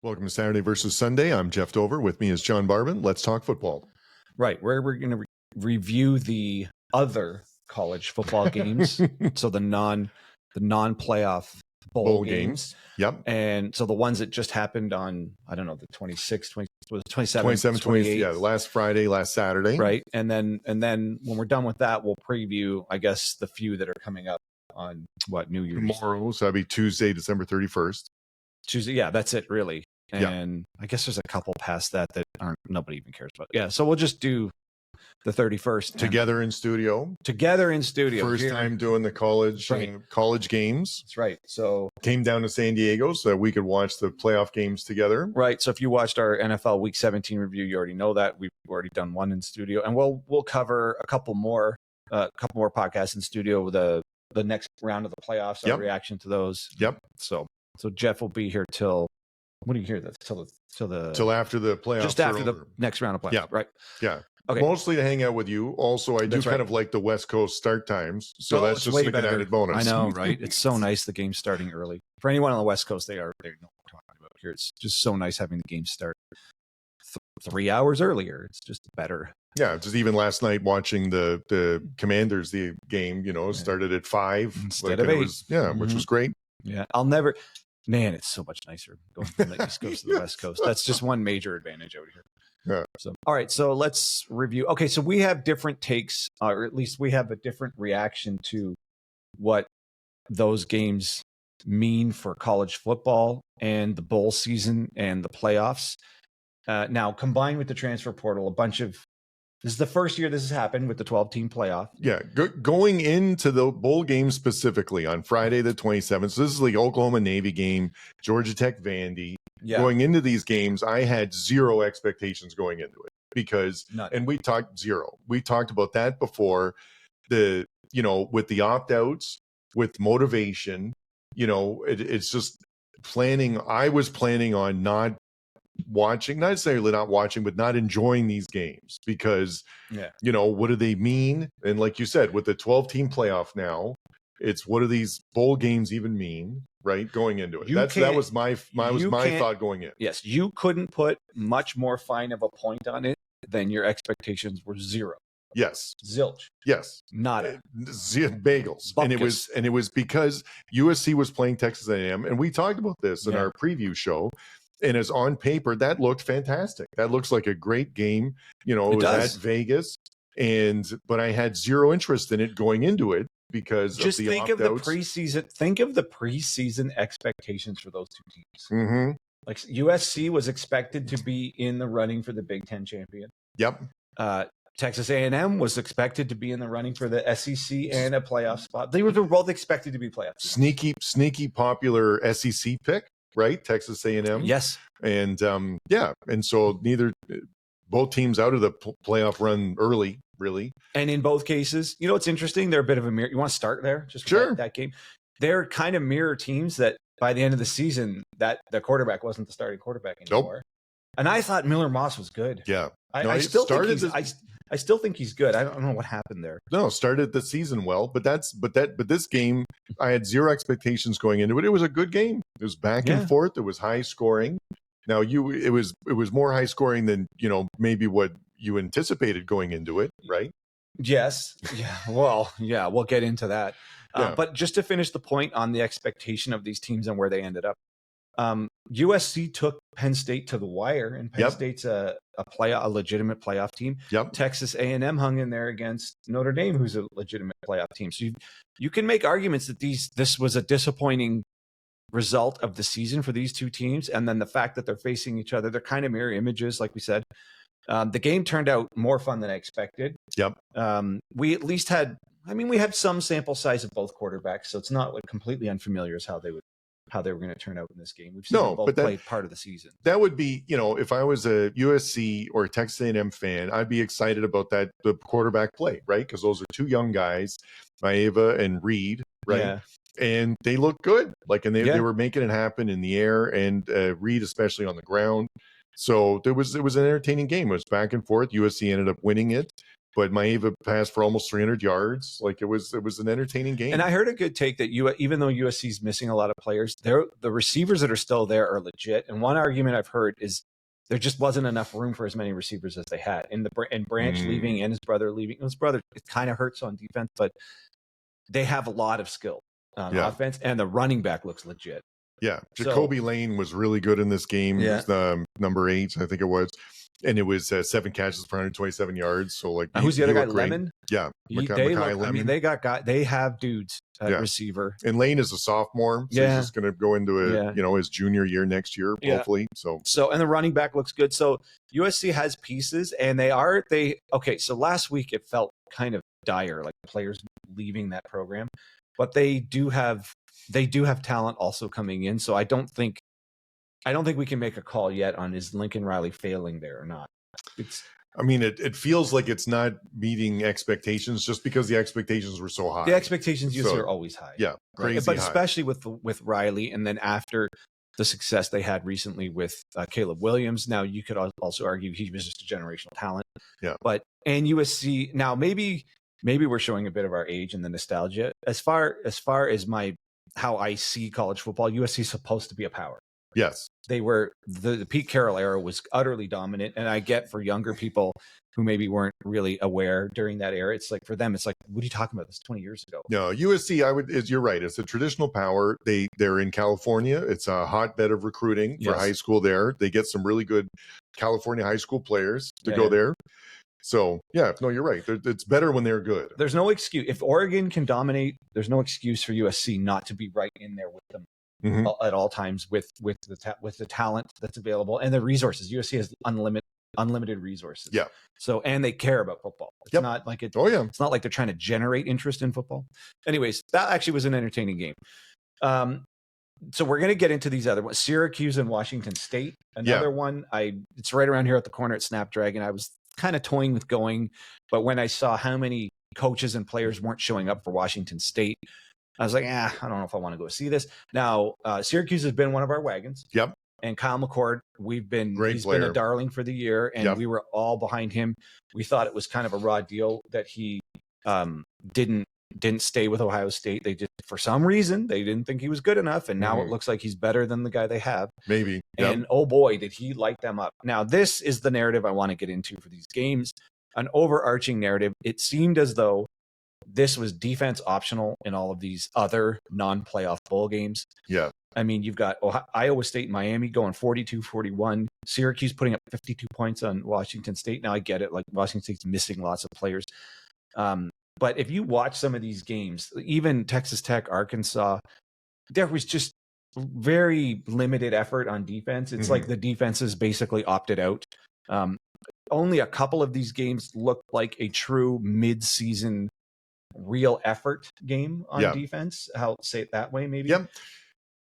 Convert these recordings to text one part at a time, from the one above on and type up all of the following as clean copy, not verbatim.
Welcome to Saturday versus Sunday. I'm Jeff Dover. With me is John Barbin. Let's talk football. Right, where we're going to review the other college football games, so the non-playoff bowl games. Yep. And so the ones that just happened on, I don't know, the 26th, 27th, 27, 28th. Yeah, last Friday, last Saturday. Right, and then when we're done with that, we'll preview, I guess, the few that are coming up on New Year's tomorrow. So that'll be Tuesday, December 31st. Tuesday, yeah, that's it, really. And I guess there's a couple past that nobody even cares about. Yeah, so we'll just do the 31st together in studio. First time doing the college games. That's right. So came down to San Diego so that we could watch the playoff games together. Right. So if you watched our NFL Week 17 review, you already know that we've already done one in studio, and we'll cover a couple more podcasts in studio with the next round of the playoffs. Our reaction to those. Yep. So Jeff will be here till. What do you hear? Till after the playoffs. Just after the next round of playoffs. Yeah. Right. Yeah. Okay. Mostly to hang out with you. Also, I do kind of like the West Coast start times. So that's just an added bonus. I know, right? It's so nice the game's starting early. For anyone on the West Coast, they know what we're talking about here. It's just so nice having the game start 3 hours earlier. It's just better. Yeah, just even last night watching the Commanders, the game, started at 5 instead of 8. Which was great. Yeah, Man, it's so much nicer going from the East Coast to the West Coast. That's just one major advantage over here. Yeah. So, all right. So let's review. Okay. So we have different takes, or at least we have a different reaction to what those games mean for college football and the bowl season and the playoffs. Now, combined with the transfer portal, this is the first year this has happened with the 12-team playoff. Yeah, going into the bowl game specifically on Friday the 27th. So this is the Oklahoma Navy game, Georgia Tech Vandy. Yeah. Going into these games, I had zero expectations going into it because, and we talked about that before. With the opt-outs, with motivation, it's just planning. I was planning on not necessarily not watching, but not enjoying these games because, what do they mean? And like you said, with the 12-team playoff now, it's what do these bowl games even mean, right? Going into it. That was my thought going in. Yes, you couldn't put much more fine of a point on it than your expectations were zero. Yes. Zilch. Yes. Nada. Bagels. Bupkis. And it was because USC was playing Texas A&M, and we talked about this in our preview show. And as on paper, that looked fantastic. That looks like a great game. It was at Vegas, but I had zero interest in it going into it because just of the think opt-outs. Of the preseason. Think of the preseason expectations for those two teams. Mm-hmm. Like USC was expected to be in the running for the Big Ten champion. Yep. Texas A&M was expected to be in the running for the SEC and a playoff spot. They were both expected to be playoff teams. Sneaky popular SEC pick. Right, Texas A&M. Yes, and and so both teams out of the playoff run early, really. And in both cases, it's interesting. They're a bit of a mirror. You want to start there, just sure. That game. They're kind of mirror teams that by the end of the season, that the quarterback wasn't the starting quarterback anymore. Nope. And I thought Miller Moss was good. Yeah, I still think he's good. I don't know what happened there. No, started the season well, but this game, I had zero expectations going into it. It was a good game. It was back and forth. It was high scoring. Now it was more high scoring than maybe what you anticipated going into it, right? Yes. Yeah. Well, yeah. We'll get into that. But just to finish the point on the expectation of these teams and where they ended up. USC took Penn State to the wire, and Penn State's a legitimate playoff team. Yep. Texas A&M hung in there against Notre Dame, who's a legitimate playoff team. So you can make arguments that this was a disappointing result of the season for these two teams, and then the fact that they're facing each other, they're kind of mirror images, like we said. The game turned out more fun than I expected. Yep. We at least had some sample size of both quarterbacks, so it's not completely unfamiliar as how they were going to turn out in this game. We've seen them both play part of the season. That would be, if I was a USC or a Texas A&M fan, I'd be excited about the quarterback play, right? Because those are two young guys, Maeva and Reed, right? Yeah. And they look good. They were making it happen in the air, and Reed especially on the ground. So it was an entertaining game. It was back and forth. USC ended up winning it. but Maeva passed for almost 300 yards. Like it was an entertaining game. And I heard a good take that even though USC is missing a lot of players, the receivers that are still there are legit. And one argument I've heard is there just wasn't enough room for as many receivers as they had. And Branch leaving and his brother leaving. His brother, it kind of hurts on defense, but they have a lot of skill on offense, and the running back looks legit. Yeah, Jacoby Lane was really good in this game. Yeah. He was, number 8, I think it was. And it was 7 catches for 127 yards. So like, who's the other guy? Lemon. Yeah, Lemon. I mean, they have dudes at receiver. And Lane is a sophomore, so he's just going to go into his junior year next year, hopefully. So and the running back looks good. So USC has pieces, and okay. So last week it felt kind of dire, like players leaving that program, but they do have talent also coming in. So I don't think we can make a call yet on is Lincoln Riley failing there or not. It feels like it's not meeting expectations just because the expectations were so high. The expectations usually are always high. Yeah, crazy but high. Especially with Riley, and then after the success they had recently with Caleb Williams. Now you could also argue he was just a generational talent. Yeah. And USC now maybe we're showing a bit of our age and the nostalgia. As far as how I see college football, USC is supposed to be a power. Yes. They were the Pete Carroll era was utterly dominant. And I get for younger people who maybe weren't really aware during that era, it's like for them, it's like, what are you talking about? This 20 years ago. No, USC, you're right. It's a traditional power. They're in California. It's a hotbed of recruiting for high school there. They get some really good California high school players to go there. So you're right. It's better when they're good. There's no excuse. If Oregon can dominate, there's no excuse for USC not to be right in there with them. At all times with the talent that's available and the resources. USC has unlimited resources. Yeah. So, and they care about football. It's not like it. Oh yeah. It's not like they're trying to generate interest in football. Anyways, that actually was an entertaining game. So we're going to get into these other ones. Syracuse and Washington State. Another one. It's right around here at the corner at Snapdragon. I was kind of toying with going, but when I saw how many coaches and players weren't showing up for Washington State, I was like, I don't know if I want to go see this. Now, Syracuse has been one of our wagons. Yep. And Kyle McCord, he's been a darling for the year, and we were all behind him. We thought it was kind of a raw deal that he didn't stay with Ohio State. They just, for some reason, they didn't think he was good enough, and now it looks like he's better than the guy they have. Maybe. And oh boy, did he light them up. Now, this is the narrative I want to get into for these games. An overarching narrative. It seemed as though this was defense optional in all of these other non-playoff bowl games. Yeah. I mean, you've got Iowa State and Miami going 42-41. Syracuse putting up 52 points on Washington State. Now I get it. Like Washington State's missing lots of players. But if you watch some of these games, even Texas Tech, Arkansas, there was just very limited effort on defense. It's like the defenses basically opted out. Only a couple of these games looked like a true mid-season real effort game on defense. I'll say it that way, maybe. Yep.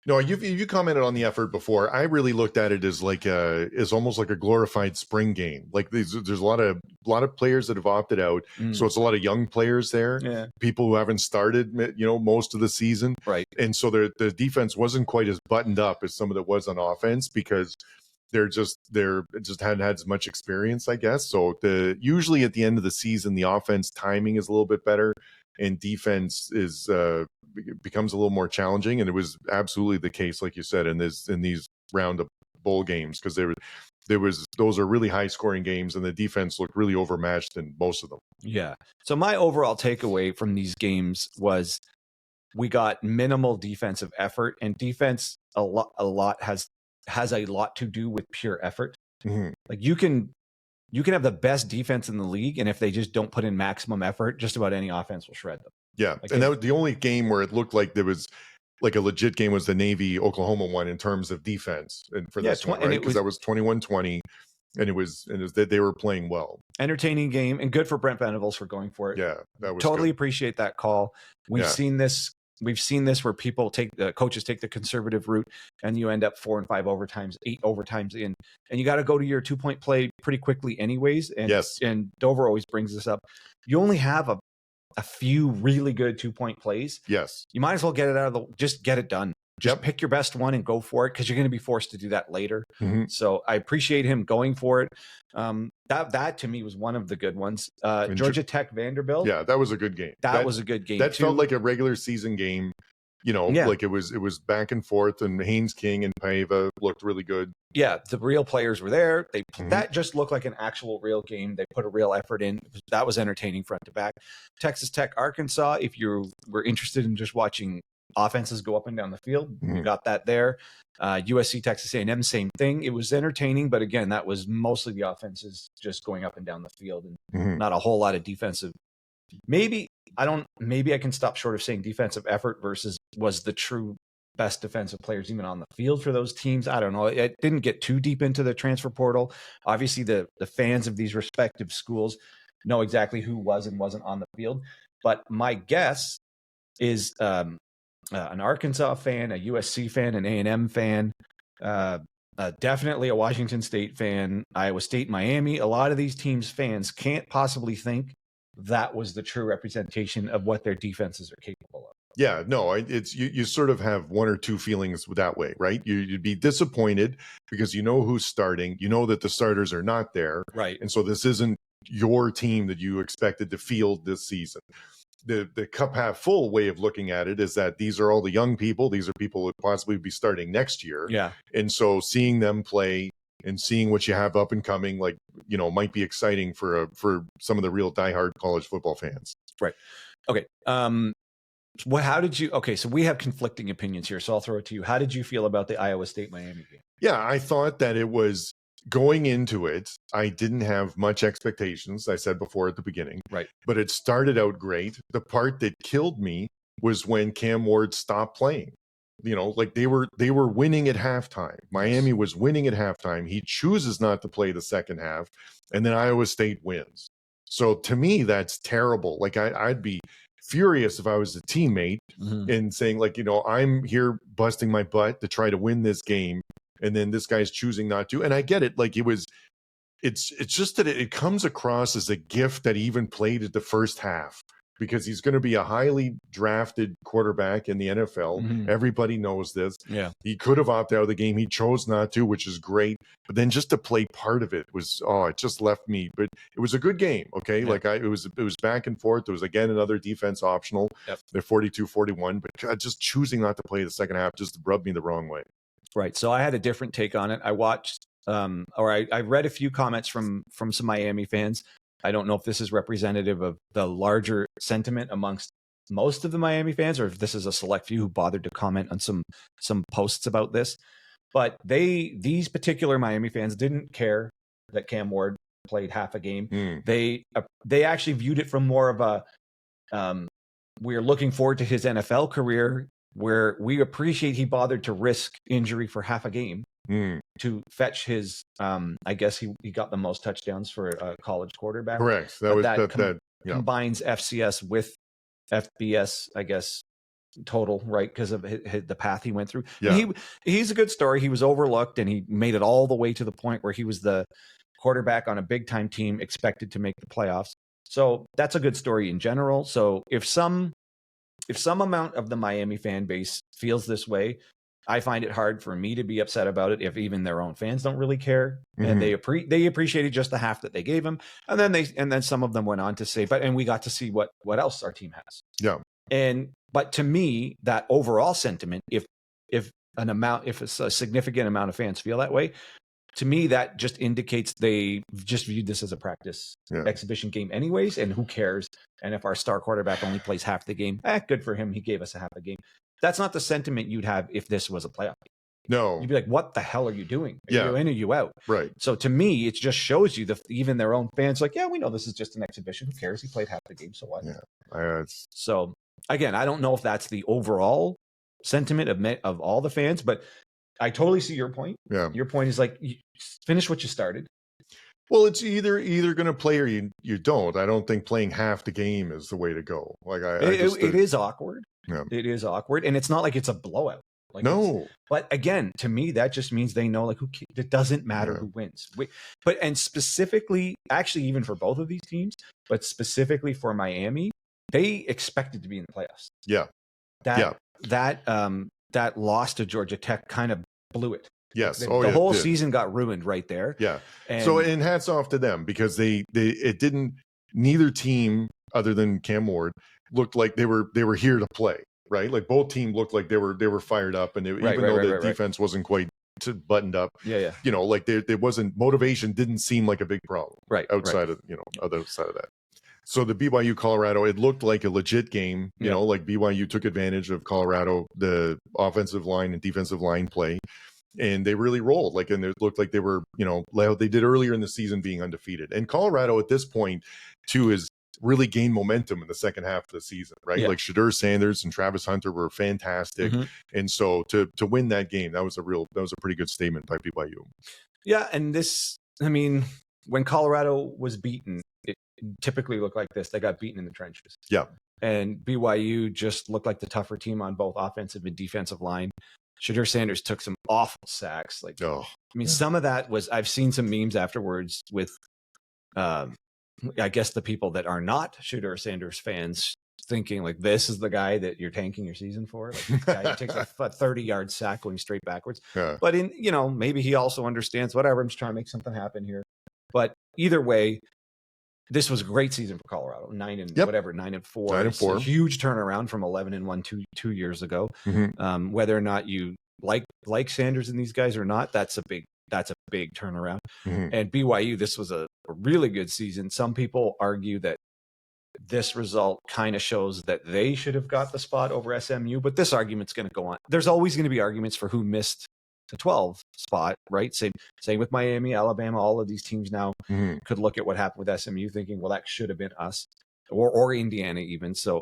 No, you commented on the effort before. I really looked at it as as almost like a glorified spring game. Like there's a lot of players that have opted out, so it's a lot of young players there, people who haven't started, most of the season, right? And so the defense wasn't quite as buttoned up as some of it was on offense because they just hadn't had as much experience, I guess. So usually at the end of the season, the offense timing is a little bit better, and defense becomes a little more challenging. And it was absolutely the case, like you said, in these round of bowl games, because those are really high scoring games, and the defense looked really overmatched in most of them. Yeah. So my overall takeaway from these games was we got minimal defensive effort, and defense a lot has a lot to do with pure effort. Like you can have the best defense in the league, and if they just don't put in maximum effort, just about any offense will shred them. Yeah. Like and that was the only game where it looked like there was like a legit game was the Navy-Oklahoma one in terms of defense. And for this one, right? Because that was 21-20, and they were playing well. Entertaining game, and good for Brent Venables for going for it. Yeah, that was totally good. Appreciate that call. We've seen this where people coaches take the conservative route, and you end up 4 and 5 overtimes, 8 overtimes in, and you got to go to your 2-point play pretty quickly anyways. And and Dover always brings this up. You only have a few really good 2-point plays. Yes, you might as well just get it done. Just pick your best one and go for it, because you're going to be forced to do that later. Mm-hmm. So I appreciate him going for it. That to me was one of the good ones. Georgia Tech Vanderbilt. Yeah, that was a good game. That was a good game. That too. felt like a regular season game. Like it was back and forth, and Haynes King and Paiva looked really good. Yeah, the real players were there. That just looked like an actual real game. They put a real effort in. That was entertaining front to back. Texas Tech, Arkansas. If you were interested in just watching offenses go up and down the field, you got that there. USC, Texas A&M, same thing. It was entertaining, but again, that was mostly the offenses just going up and down the field, and not a whole lot of defensive. Maybe I can stop short of saying defensive effort versus was the true best defensive players even on the field for those teams. I don't know. It didn't get too deep into the transfer portal. Obviously, the fans of these respective schools know exactly who was and wasn't on the field. But my guess is an Arkansas fan, a USC fan, an A&M fan, definitely a Washington State fan, Iowa State, Miami. A lot of these teams' fans can't possibly think that was the true representation of what their defenses are capable of. Yeah, no, it's you sort of have one or two feelings that way, right? You'd be disappointed because you know who's starting, you know that the starters are not there, right? And so this isn't your team that you expected to field this season. The cup half full way of looking at it is that these are all the young people. These are people who possibly be starting next year. Yeah, and so seeing them play and seeing what you have up and coming, might be exciting for some of the real diehard college football fans. Right. Okay. How did you? Okay, so we have conflicting opinions here, so I'll throw it to you. How did you feel about the Iowa State Miami game? Yeah, I thought that it was going into it. I didn't have much expectations. I said before at the beginning, right? But it started out great. The part that killed me was when Cam Ward stopped playing. They were winning at halftime. Miami was winning at halftime. He chooses not to play the second half, and then Iowa State wins. So to me, that's terrible. I'd be furious if I was a teammate and saying, I'm here busting my butt to try to win this game, and then this guy's choosing not to. And I get it. It's just that it comes across as a gift that he even played at the first half, because he's going to be a highly drafted quarterback in the NFL. Everybody knows this. Yeah. He could have opted out of the game. He chose not to, which is great. But then just to play part of it was, it just left me. But it was a good game. Okay. Yeah. It was back and forth. There was again another defense optional. Yep. They're 42-41, but God, just choosing not to play the second half just rubbed me the wrong way. Right. So I had a different take on it. I watched, I read a few comments from some Miami fans. I don't know if this is representative of the larger sentiment amongst most of the Miami fans, or if this is a select few who bothered to comment on some posts about this. But these particular Miami fans didn't care that Cam Ward played half a game. They actually viewed it from more of a we're looking forward to his NFL career, where we appreciate he bothered to risk injury for half a game to fetch his, I guess he got the most touchdowns for a college quarterback. Correct. Combines FCS with FBS, I guess, total, right? Because of the path he went through. Yeah. He's a good story. He was overlooked, and he made it all the way to the point where he was the quarterback on a big time team expected to make the playoffs. So that's a good story in general. So if some amount of the Miami fan base feels this way, I find it hard for me to be upset about it if even their own fans don't really care, and they appreciated just the half that they gave him, and then some of them went on to say, and we got to see what else our team has. Yeah. But to me, that overall sentiment, if it's a significant amount of fans feel that way, to me that just indicates they just viewed this as a practice exhibition game anyways, and who cares? And if our star quarterback only plays half the game, good for him. He gave us a half a game. That's not the sentiment you'd have if this was a playoff game. No. You'd be like, what the hell are you doing? Are you in or you out? Right. So to me, it just shows you even their own fans we know this is just an exhibition. Who cares? He played half the game, so what? Yeah. So again, I don't know if that's the overall sentiment of all the fans, but I totally see your point. Yeah. Your point is you finish what you started. Well, it's either going to play or you don't. I don't think playing half the game is the way to go. It is awkward. Yeah. It is awkward, and it's not like it's a blowout. No. But again, to me, that just means they know it doesn't matter who wins. And specifically, actually, even for both of these teams, but specifically for Miami, they expected to be in the playoffs. Yeah. that loss to Georgia Tech kind of blew it. Yes. The whole season got ruined right there. Yeah. And and hats off to them, because neither team other than Cam Ward looked like they were here to play, right? Like both teams looked like they were fired up, and even though the defense wasn't quite buttoned up, like there wasn't, motivation didn't seem like a big problem, outside of other side of that. So the BYU Colorado, it looked like a legit game, you know, like BYU took advantage of Colorado, the offensive line and defensive line play, and they really rolled, and it looked like they were, like they did earlier in the season, being undefeated. And Colorado at this point too is really gained momentum in the second half of the season, right? Like Shedeur Sanders and Travis Hunter were fantastic. And so to win that game, that was a pretty good statement by BYU. Yeah. And when Colorado was beaten, it typically looked like this. They got beaten in the trenches. Yeah. And BYU just looked like the tougher team on both offensive and defensive line. Shedeur Sanders took some awful sacks. Some of that was, I've seen some memes afterwards with, I guess the people that are not Shedeur Sanders fans thinking like, this is the guy that you're tanking your season for. Like, this guy who takes a 30-yard sack going straight backwards. Yeah. But maybe he also understands, whatever, I'm just trying to make something happen here. But either way, this was a great season for Colorado. 9-4. 9-4. A huge turnaround from 11-1 two years ago. Whether or not you like Sanders and these guys or not, that's a big turnaround. And BYU, this was a really good season. Some people argue that this result kind of shows that they should have got the spot over SMU, but this argument's going to go on. There's always going to be arguments for who missed the 12 spot, right? Same with Miami, Alabama. All of these teams now could look at what happened with SMU thinking, well, that should have been us, or Indiana even. So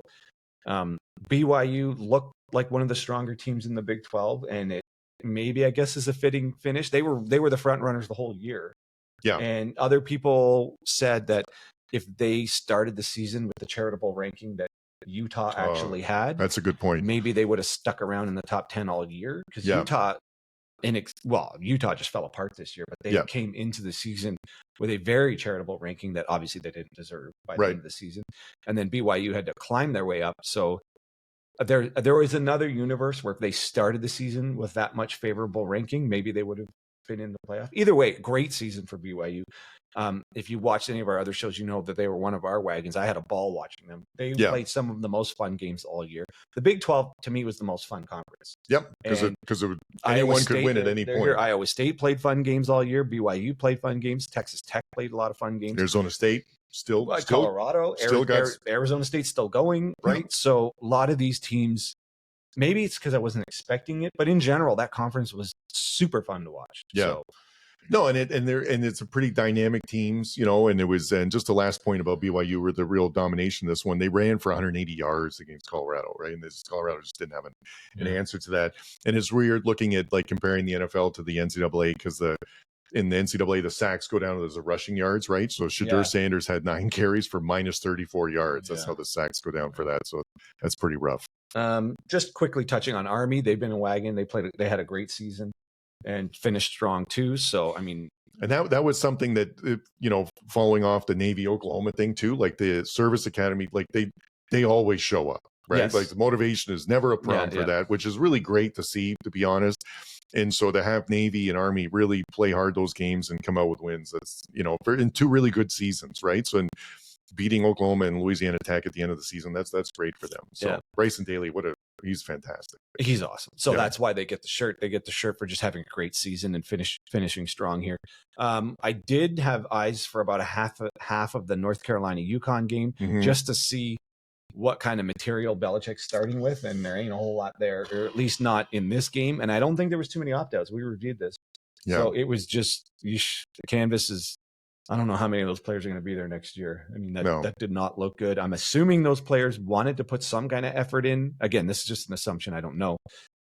BYU looked like one of the stronger teams in the Big 12, and it maybe, I guess, is a fitting finish. They were the front runners the whole year. Yeah. And other people said that if they started the season with the charitable ranking that Utah actually had, that's a good point. Maybe they would have stuck around in the top 10 all year, because Utah just fell apart this year, but they came into the season with a very charitable ranking that obviously they didn't deserve by the end of the season. And then BYU had to climb their way up. So there was another universe where if they started the season with that much favorable ranking, maybe they would have been in the playoff. Either way, great season for BYU. If you watched any of our other shows, you know that they were one of our wagons. I had a ball watching them. They played some of the most fun games all year. The Big 12 to me was the most fun conference. Yep, because anyone could win at any point. Here. Iowa State played fun games all year. BYU played fun games. Texas Tech played a lot of fun games. Arizona State still Colorado, Arizona State's still going, right? Yeah. So a lot of these teams, maybe it's because I wasn't expecting it, but in general, that conference was super fun to watch. Yeah. So, no, and it's a pretty dynamic teams, and just the last point about BYU were the real domination. This one, they ran for 180 yards against Colorado, right? And Colorado just didn't have an answer to that. And it's weird looking at comparing the NFL to the NCAA, because in the NCAA, the sacks go down as the rushing yards, right? So Shedeur Sanders had 9 carries for minus 34 yards. That's how the sacks go down for that. So that's pretty rough. Just quickly touching on Army, they've been a wagon. They had a great season and finished strong too. So, and that was something that, following off the Navy Oklahoma thing too, like the service academy, like they always show up, right? Yes. Like the motivation is never a problem for that, which is really great to see, to be honest. And so to have Navy and Army really play hard those games and come out with wins, that's, in 2 really good seasons, right? So, and beating Oklahoma and Louisiana Tech at the end of the season, that's great for them. So Bryson Daly, he's fantastic. He's awesome. So that's why they get the shirt. They get the shirt for just having a great season and finishing strong here. I did have eyes for about half of the North Carolina Uconn game, just to see what kind of material Belichick's starting with, and there ain't a whole lot there, or at least not in this game. And I don't think there was too many opt-outs. We reviewed this. Yeah. So it was just, the canvas is, I don't know how many of those players are going to be there next year. That did not look good. I'm assuming those players wanted to put some kind of effort in. Again, this is just an assumption, I don't know,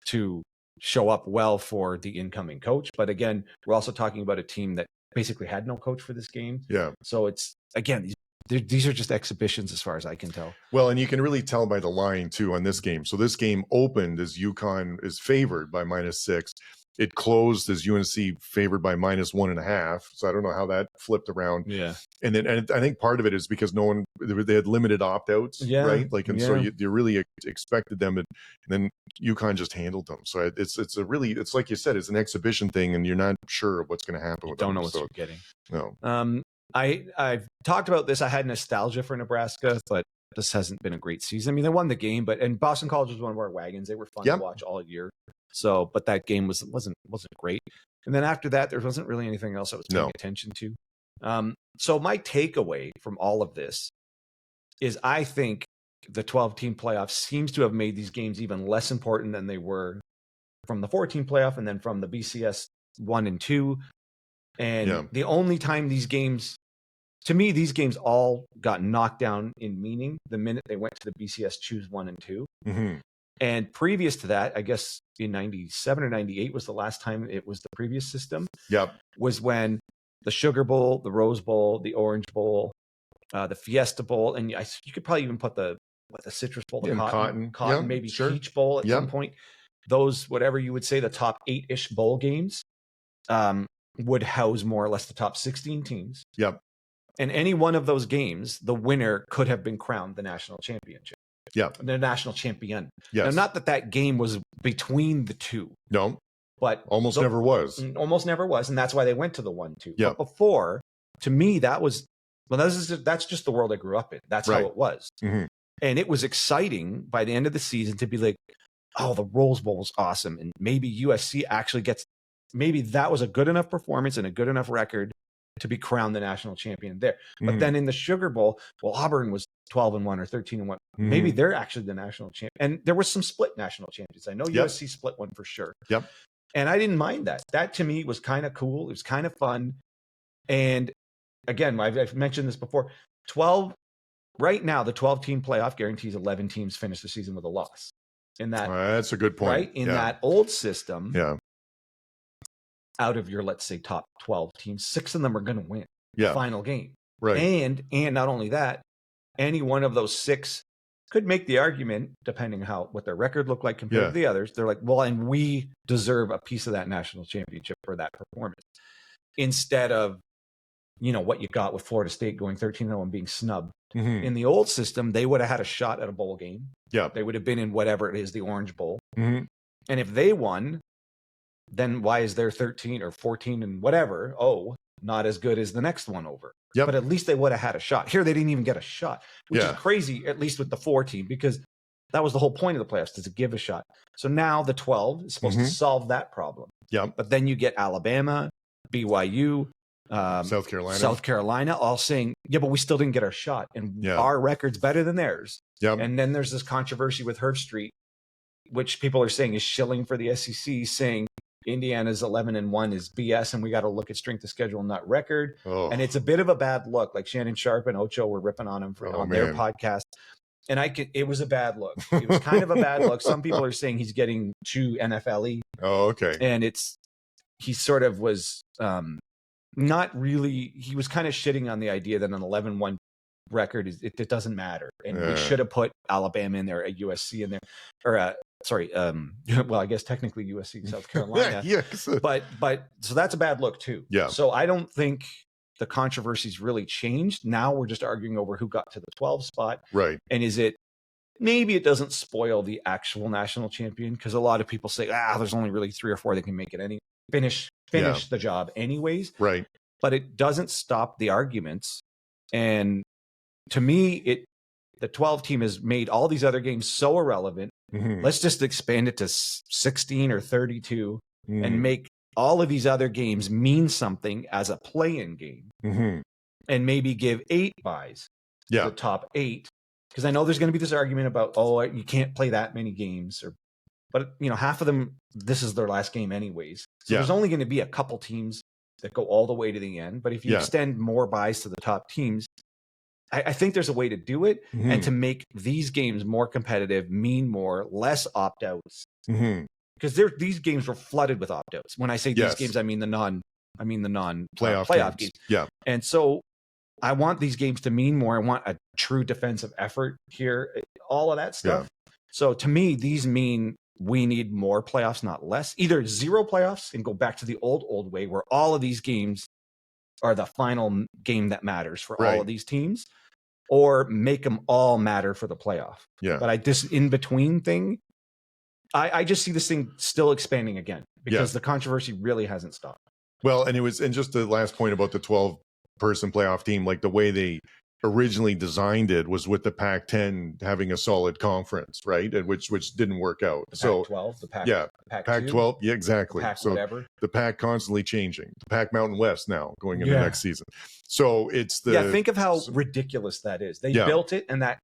to show up well for the incoming coach. But again, we're also talking about a team that basically had no coach for this game. Yeah. So it's, again, these are just exhibitions as far as I can tell. Well, and you can really tell by the line too on this game. So this game opened as Uconn is favored by -6. it closed as UNC favored by -1.5. So I don't know how that flipped around. Yeah. And I think part of it is because they had limited opt-outs, right? Like, and so you really expected them, and then UConn just handled them. So it's like you said, it's an exhibition thing, and you're not sure what's going to happen with them. Don't know what you're getting. No. I've talked about this. I had nostalgia for Nebraska, but this hasn't been a great season. I mean, they won the game, and Boston College was one of our wagons. They were fun to watch all year. So, but that game wasn't great. And then after that, there wasn't really anything else I was paying attention to. So my takeaway from all of this is I think the 12-team playoff seems to have made these games even less important than they were from the 14 playoff and then from the BCS 1 and 2. And the only time these games all got knocked down in meaning the minute they went to the BCS choose 1 and 2. Mm-hmm. And previous to that, I guess in 97 or 98 was the last time it was the previous system. Yep. Was when the Sugar Bowl, the Rose Bowl, the Orange Bowl, the Fiesta Bowl, and you could probably even put the Citrus Bowl, the Cotton, maybe Peach Bowl at some point. Those, whatever you would say, the top 8-ish bowl games would house more or less the top 16 teams. Yep. And any one of those games, the winner could have been crowned the national championship. Yeah. The national champion. Yes. Now, not that game was between the two. No. But almost never was. Almost never was. And that's why they went to the 1-2. Yeah. But before, to me, that's just the world I grew up in. That's how it was. Mm-hmm. And it was exciting by the end of the season to be like, oh, the Rose Bowl was awesome. And maybe USC actually maybe that was a good enough performance and a good enough record to be crowned the national champion there. But then in the Sugar Bowl, Auburn was 12-1 or 13-1. Maybe they're actually the national champion. And there was some split national champions. I know USC split one for sure. Yep. And I didn't mind that. That to me was kind of cool. It was kind of fun. And again, I've mentioned this before. Right now, the 12-team playoff guarantees 11 teams finish the season with a loss. That's a good point. Right? In that old system, yeah. Out of your, let's say, top 12 teams, 6 of them are going to win the final game. Right. And not only that, any one of those 6 could make the argument, depending what their record looked like compared to the others. They're like, well, and we deserve a piece of that national championship for that performance. Instead of, what you got with Florida State going 13-0 and being snubbed. Mm-hmm. In the old system, they would have had a shot at a bowl game. Yeah. They would have been in whatever it is, the Orange Bowl. Mm-hmm. And if they won, then why is their 13 or 14 and whatever, not as good as the next one over? Yep. But at least they would have had a shot. Here, they didn't even get a shot, which is crazy, at least with the 4-team, because that was the whole point of the playoffs, to give a shot. So now the 12 is supposed to solve that problem. Yep. But then you get Alabama, BYU, South Carolina, all saying, but we still didn't get our shot, and our record's better than theirs. Yep. And then there's this controversy with Herb Street, which people are saying is shilling for the SEC, saying Indiana's 11-1 is BS, and we got to look at strength of schedule, not record. And it's a bit of a bad look. Like Shannon Sharp and Ocho were ripping on him on their podcast. And it was a bad look. It was kind of a bad look. Some people are saying he's getting too NFL-y. Oh, okay. And he sort of was not really, he was kind of shitting on the idea that an 11-1 record it doesn't matter. And we should have put Alabama in there, a USC in there, or well, I guess technically USC, South Carolina. Yes. But so that's a bad look too. Yeah. So I don't think the controversy's really changed. Now we're just arguing over who got to the 12 spot. Right. And maybe it doesn't spoil the actual national champion, because a lot of people say, there's only really 3 or 4 that can make it finish the job anyways. Right. But it doesn't stop the arguments. And to me, the 12 team has made all these other games so irrelevant. Mm-hmm. Let's just expand it to 16 or 32 and make all of these other games mean something as a play-in game, and maybe give 8 buys to the top 8. Because I know there's going to be this argument about, you can't play that many games, but half of them, this is their last game anyways. So there's only going to be a couple teams that go all the way to the end. But if you extend more buys to the top teams, I think there's a way to do it, and to make these games more competitive, mean more, less opt-outs. Because these games were flooded with opt-outs. When I say these games, I mean the non playoff games. Yeah. And so I want these games to mean more. I want a true defensive effort here, all of that stuff. Yeah. So to me, these mean we need more playoffs, not less. Either 0 playoffs and go back to the old way where all of these games are the final game that matters for all of these teams, or make them all matter for the playoff. Yeah. But this in between thing, I just see this thing still expanding again because the controversy really hasn't stopped. Well, and just the last point about the 12-person playoff team, like the way they originally designed it was with the Pac-10 having a solid conference, right? And which didn't work out. The So Pac-12, the Pac, yeah, Pac-2, Pac-12, yeah, exactly. Pac so whatever. The Pac constantly changing. The Pac Mountain West now going into next season. So it's the think of how ridiculous that is. They built it, and that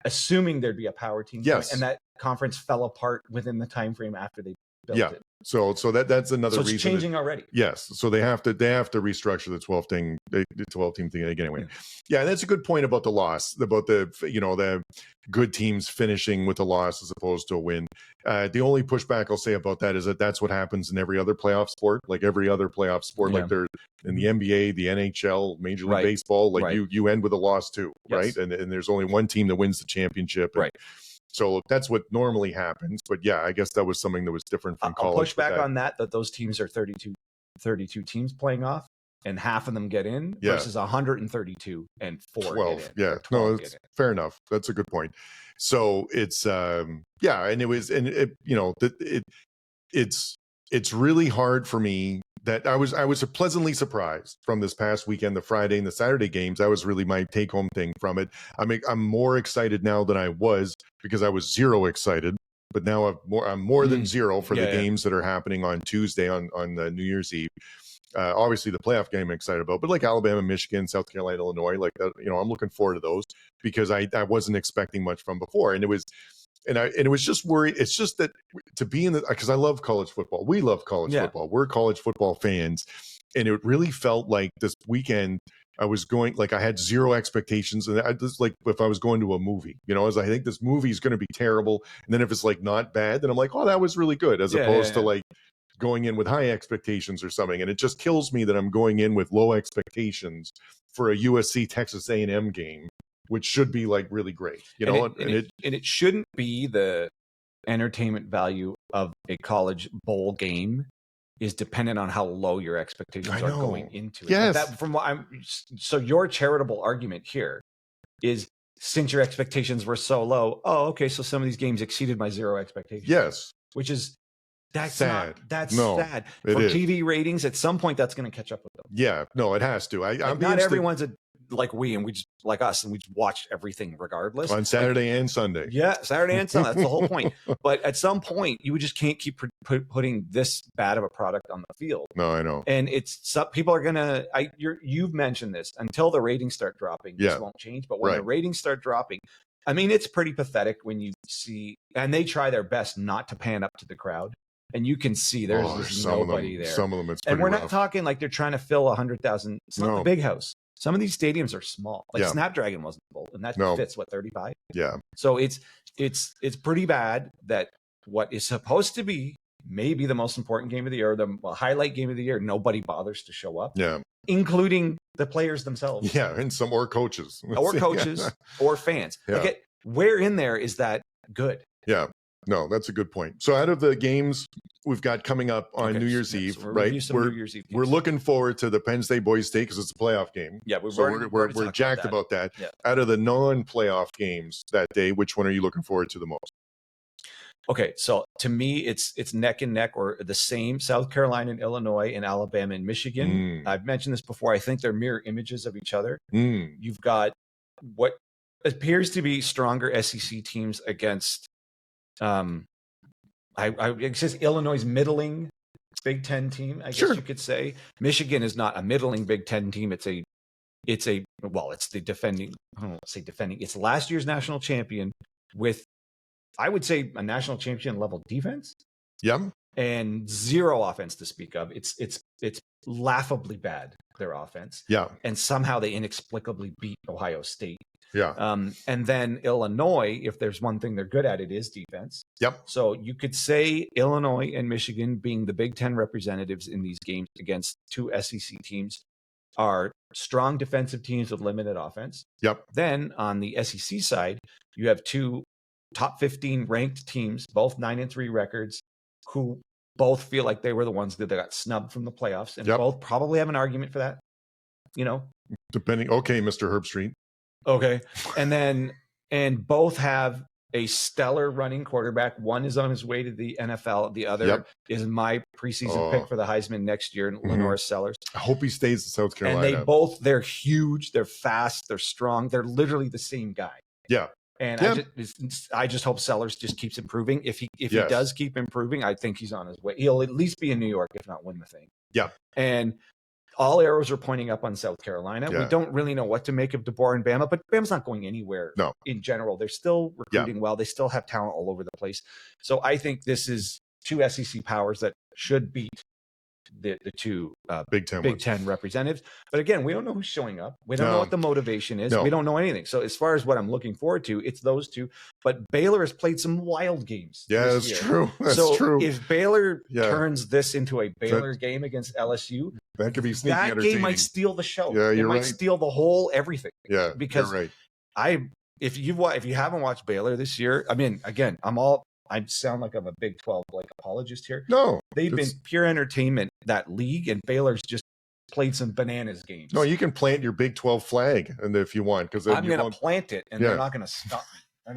assuming there'd be a power team, and that conference fell apart within the time frame after they built it. So that's another reason. It's changing already. Yes. So they have to restructure the 12 team thing again anyway. Yeah, and that's a good point about the loss, about the good teams finishing with a loss as opposed to a win. The only pushback I'll say about that is that that's what happens in every other playoff sport, like every other playoff sport, like they're in the NBA, the NHL, Major League Baseball, like you end with a loss too, right? And there's only one team that wins the championship. Right. So that's what normally happens. But yeah, I guess that was something that was different from college. I'll push back on that those teams are 32 teams playing off, and half of them get in versus 132 and 12 get in. Yeah, no, it's fair enough. That's a good point. So it's and it's really hard for me that I was pleasantly surprised from this past weekend, the Friday and the Saturday games. That was really my take home thing from it. I'm more excited now than I was because I was 0 excited, but now I'm more than 0 for the games that are happening on Tuesday on New Year's Eve. Obviously the playoff game I'm excited about, but like Alabama, Michigan, South Carolina, Illinois, like that, I'm looking forward to those because I wasn't expecting much from before. And it was just worried. It's just that to be in because I love college football. We love college football. We're college football fans. And it really felt like this weekend I was going, like I had 0 expectations. And I just like, if I was going to a movie, I was like, I think this movie is going to be terrible. And then if it's like not bad, then I'm like, oh, that was really good. As opposed to like going in with high expectations or something. And it just kills me that I'm going in with low expectations for a USC Texas A&M game, which should be like really great, and it shouldn't be the entertainment value of a college bowl game is dependent on how low your expectations are going into it. Yes. So your charitable argument here is since your expectations were so low, okay, so some of these games exceeded my 0 expectations. Yes. Which is that's sad. Sad. For TV ratings, at some point that's going to catch up with them. Yeah, no, it has to. Not everyone's like us, and we just watched everything regardless on Saturday and Sunday. Yeah, Saturday and Sunday. That's the whole point. But at some point, you just can't keep putting this bad of a product on the field. No, I know. And people are gonna. You've mentioned this until the ratings start dropping. This won't change. But when the ratings start dropping, I mean, it's pretty pathetic when you see, and they try their best not to pan up to the crowd. And you can see there's nobody there. Some of them, it's pretty and we're rough. Not talking like they're trying to fill 100,000. It's not the big house. Some of these stadiums are small. Like Snapdragon wasn't full, and that fits 35. Yeah. So it's pretty bad that what is supposed to be maybe the most important game of the year, the highlight game of the year, nobody bothers to show up. Yeah. Including the players themselves. Yeah, and some or coaches. Or fans. Yeah. Like where in there is that good? Yeah. No, that's a good point. So out of the games we've got coming up on New Year's Eve, right? We're looking forward to the Penn State Boise State because it's a playoff game. Yeah, we're jacked about that. Yeah. Out of the non-playoff games that day, which one are you looking forward to the most? Okay, so to me, it's neck and neck or the same. South Carolina and Illinois and Alabama and Michigan. I've mentioned this before. I think they're mirror images of each other. You've got what appears to be stronger SEC teams against. It says Illinois' middling Big Ten team. I guess you could say Michigan is not a middling Big Ten team. It's the defending. I don't want to say defending. It's last year's national champion with, I would say, a national champion level defense. Yeah, and 0 offense to speak of. It's laughably bad, their offense. Yeah, and somehow they inexplicably beat Ohio State. Yeah. And then Illinois, if there's one thing they're good at, it is defense. Yep. So you could say Illinois and Michigan being the Big Ten representatives in these games against 2 SEC teams are strong defensive teams with limited offense. Yep. Then on the SEC side, you have 2 top 15 ranked teams, both 9-3 records, who both feel like they were the ones that got snubbed from the playoffs, and both probably have an argument for that. Depending. Okay, Mr. Herbstreit. Okay, and both have a stellar running quarterback. One is on his way to the NFL. The other is my preseason pick for the Heisman next year, Lenore Sellers. I hope he stays in South Carolina. And they're huge, they're fast, they're strong. They're literally the same guy. Yeah. And I just hope Sellers just keeps improving. If he does keep improving, I think he's on his way. He'll at least be in New York, if not win the thing. Yeah. And all arrows are pointing up on South Carolina. We don't really know what to make of DeBoer and Bama, but Bama's not going anywhere. No. In general, they're still recruiting well. They still have talent all over the place. So I think this is two SEC powers that should beat the two Big Ten representatives. But again, we don't know who's showing up. We don't know what the motivation is. We don't know anything. So as far as what I'm looking forward to, it's those two. But Baylor has played some wild games. Yeah, that's true. That's true. If Baylor turns this into a Baylor game against LSU, that could be sneaky. That game might steal the show. Yeah, it might steal the whole everything. Yeah, because you're right. If you haven't watched Baylor this year, I mean, again, I sound like I'm a Big 12 apologist here. No, they've been pure entertainment, that league, and Baylor's just played some bananas games. No, you can plant your Big 12 flag, and if you want, because I'm going to plant it, and they're not going to stop me.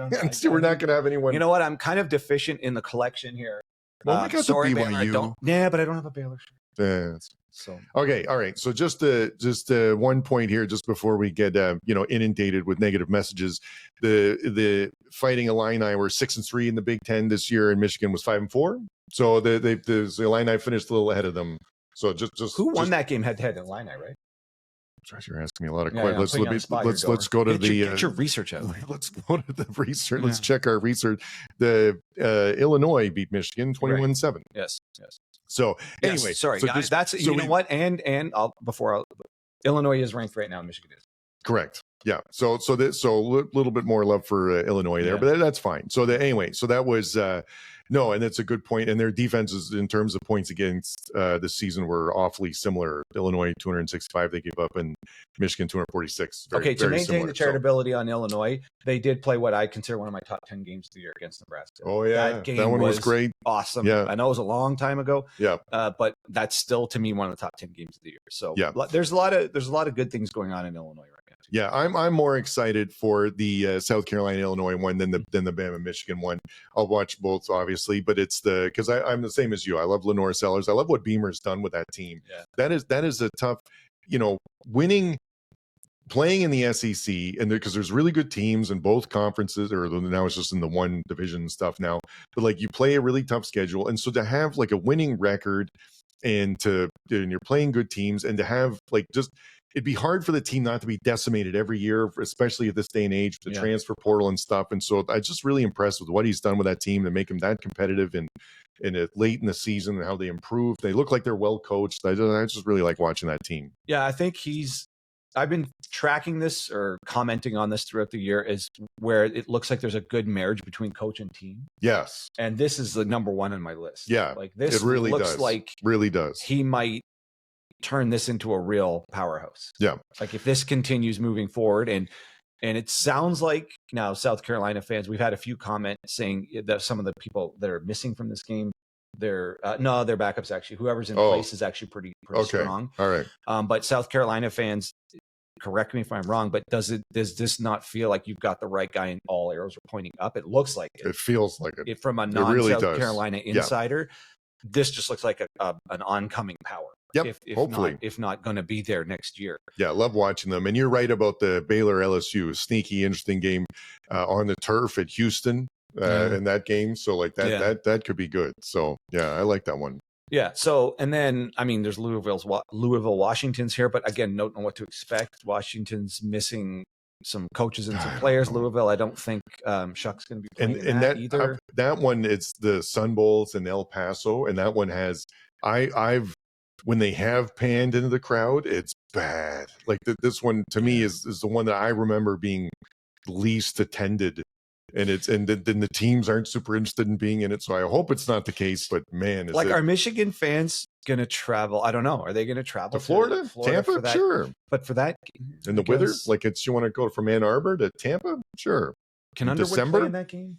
We're not going to have anyone. You know what? I'm kind of deficient in the collection here. Well, we got the BYU. But I don't have a Baylor shirt. So okay, all right. So just one point here, just before we get inundated with negative messages. The Fighting Illini were 6-3 in the Big Ten this year, and Michigan was 5-4. So the Illini finished a little ahead of them. So just who won that game head to head? Illini, right? You're asking me a lot of questions. Let's go to get your research out. Let's go to the research. Let's check our research. The Illinois beat Michigan 21-7. Yes. So anyway, sorry, guys, you know what? And Illinois is ranked right now. Michigan is correct. Yeah. So a little bit more love for Illinois there, but that's fine. So that was no, and that's a good point. And their defenses in terms of points against this season were awfully similar. Illinois 265 they gave up, and Michigan 246. To maintain the charitability on Illinois, they did play what I consider one of my top 10 games of the year against Nebraska. Oh yeah, that one was great, awesome. Yeah, I know it was a long time ago. Yeah, but that's still to me one of the top 10 games of the year. So there's a lot of good things going on in Illinois right now. Yeah, I'm more excited for the South Carolina Illinois one than the Bama Michigan one. I'll watch both, obviously, but it's because I'm the same as you. I love Lenore Sellers. I love what Beamer's done with that team. Yeah. That is a tough, playing in the SEC, and because there's really good teams in both conferences, or now it's just in the one division stuff now. But you play a really tough schedule, and so to have a winning record, and you're playing good teams, and to have it'd be hard for the team not to be decimated every year, especially at this day and age, the transfer portal and stuff. And so I'm just really impressed with what he's done with that team to make him that competitive and late in the season, and how they improved. They look like they're well coached. I just really like watching that team. Yeah, I think I've been tracking this or commenting on this throughout the year, is where it looks like there's a good marriage between coach and team. Yes. And this is the number one on my list. Yeah. This it really looks does. really does. He might turn this into a real powerhouse. Yeah. If this continues moving forward, and it sounds like now South Carolina fans, we've had a few comments saying that some of the people that are missing from this game, their backups actually, whoever's in place is actually pretty strong. All right. But South Carolina fans, correct me if I'm wrong, but does this not feel like you've got the right guy and all arrows are pointing up? It looks like it. It feels like it. From a non-South Carolina insider, this just looks like an oncoming power. Yep. Hopefully, if not going to be there next year. Yeah, love watching them. And you're right about the Baylor LSU, sneaky, interesting game on the turf at Houston in that game. So that could be good. So yeah, I like that one. Yeah. So, and then, there's Louisville, Washington's here, but again, don't know what to expect. Washington's missing some coaches and some players. Louisville, I don't think Shuck's going to be playing in that either. That one, it's the Sun Bowls in El Paso, and that one has when they have panned into the crowd, it's bad. This one to me is the one that I remember being least attended. And then the teams aren't super interested in being in it. So I hope it's not the case, but man, are Michigan fans going to travel? I don't know. Are they going to travel to Florida? Tampa? Sure. But for that, and the weather, you want to go from Ann Arbor to Tampa? Sure. Can Underwood play in that game?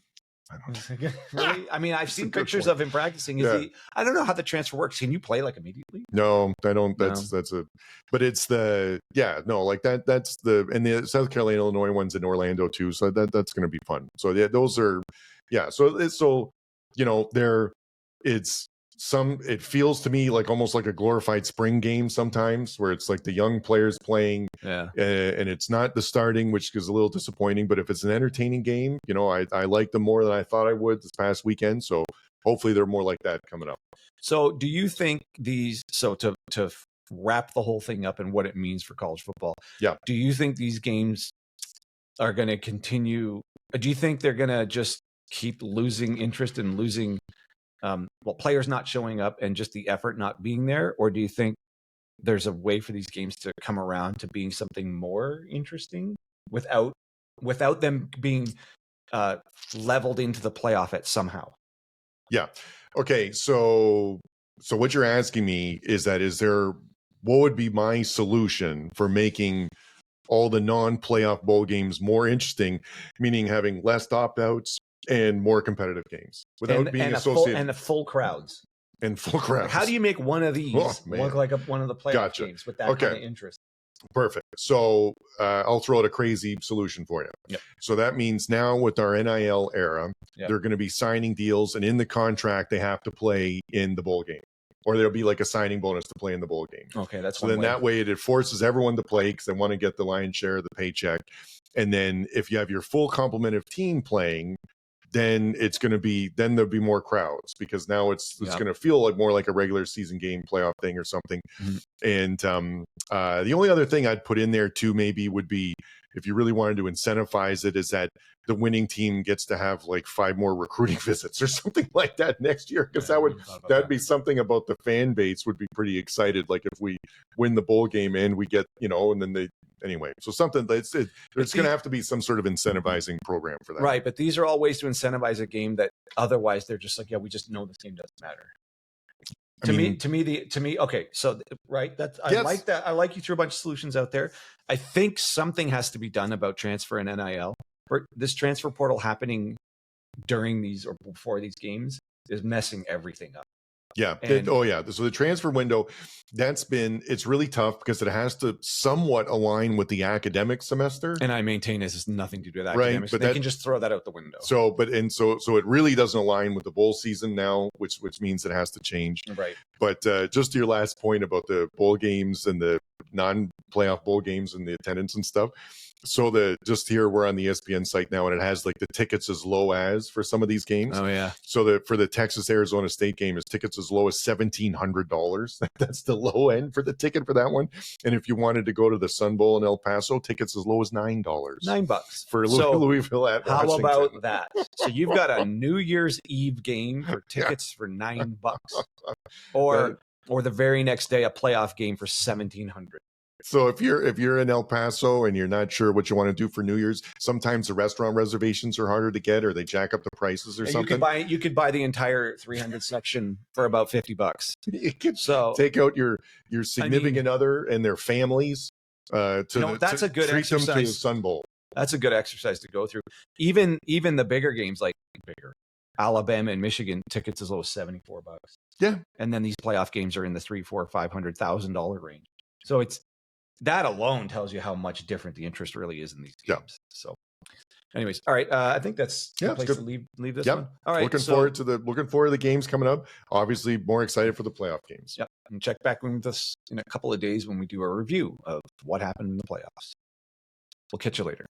Really? I mean, I've seen pictures point. of him practicing. I don't know how the transfer works. Can you play like immediately? No, I don't. No. But it's like the South Carolina, Illinois ones in Orlando too. So that's going to be fun. So yeah, those are, it feels to me like almost like a glorified spring game sometimes, where it's like the young players playing, and it's not the starting, which is a little disappointing. But if it's an entertaining game, I like them more than I thought I would this past weekend. So hopefully they're more like that coming up. So do you think to wrap the whole thing up and what it means for college football? Yeah. Do you think these games are going to continue? Do you think they're going to just keep losing interest and losing, players not showing up and just the effort not being there? Or do you think there's a way for these games to come around to being something more interesting without them being leveled into the playoff at somehow? Yeah. Okay. So what you're asking me is what would be my solution for making all the non-playoff bowl games more interesting, meaning having less opt-outs and more competitive games without being associated and full crowds. And full crowds. How do you make one of these look like one of the playoff games with that kind of interest? Perfect. So I'll throw out a crazy solution for you. Yep. So that means now with our NIL era, they're going to be signing deals, and in the contract they have to play in the bowl game, or there'll be like a signing bonus to play in the bowl game. Okay, that's so then that way it forces everyone to play because they want to get the lion's share of the paycheck. And then if you have your full complement of team playing, then there'll be more crowds, because now it's going to feel like more like a regular season game playoff thing or something. Mm-hmm. And the only other thing I'd put in there too maybe would be, if you really wanted to incentivize it, is that the winning team gets to have like 5 more recruiting visits or something like that next year, because that'd be something about the fan base would be pretty excited. Like if we win the bowl game and we get, and then anyway, so something there's going to have to be some sort of incentivizing program for that. Right. But these are all ways to incentivize a game that otherwise they're just like, we just know this game doesn't matter. To me, okay. So, right. I like that. I like you threw a bunch of solutions out there. I think something has to be done about transfer and NIL. This transfer portal happening during these or before these games is messing everything up. Yeah. So the transfer window, it's really tough because it has to somewhat align with the academic semester. And I maintain this has nothing to do with academics. But they can just throw that out the window. So it really doesn't align with the bowl season now, which means it has to change. Right. But just to your last point about the bowl games and the non-playoff bowl games and the attendance and stuff. So just here we're on the ESPN site now, and it has like the tickets as low as for some of these games. Oh yeah. So for the Texas Arizona State game is tickets as low as $1,700. That's the low end for the ticket for that one. And if you wanted to go to the Sun Bowl in El Paso, tickets as low as $9. $9 for Louisville at Washington. How about that? So you've got a New Year's Eve game for tickets for $9, or the very next day a playoff game for $1,700. So if you're in El Paso and you're not sure what you want to do for New Year's, sometimes the restaurant reservations are harder to get, or they jack up the prices or something. You could buy the entire 300 section for about $50. You could take out your significant other and their families that's a good exercise. Them to Sun Bowl. That's a good exercise to go through. Even the bigger games like Alabama and Michigan, tickets as low as $74. Yeah, and then these playoff games are in the $300,000-$500,000 range. So that alone tells you how much different the interest really is in these games. Yeah. So, anyways, all right. I think that's a place to leave this one. All right. Looking forward to the games coming up. Obviously, more excited for the playoff games. Yep. And check back with us in a couple of days when we do a review of what happened in the playoffs. We'll catch you later.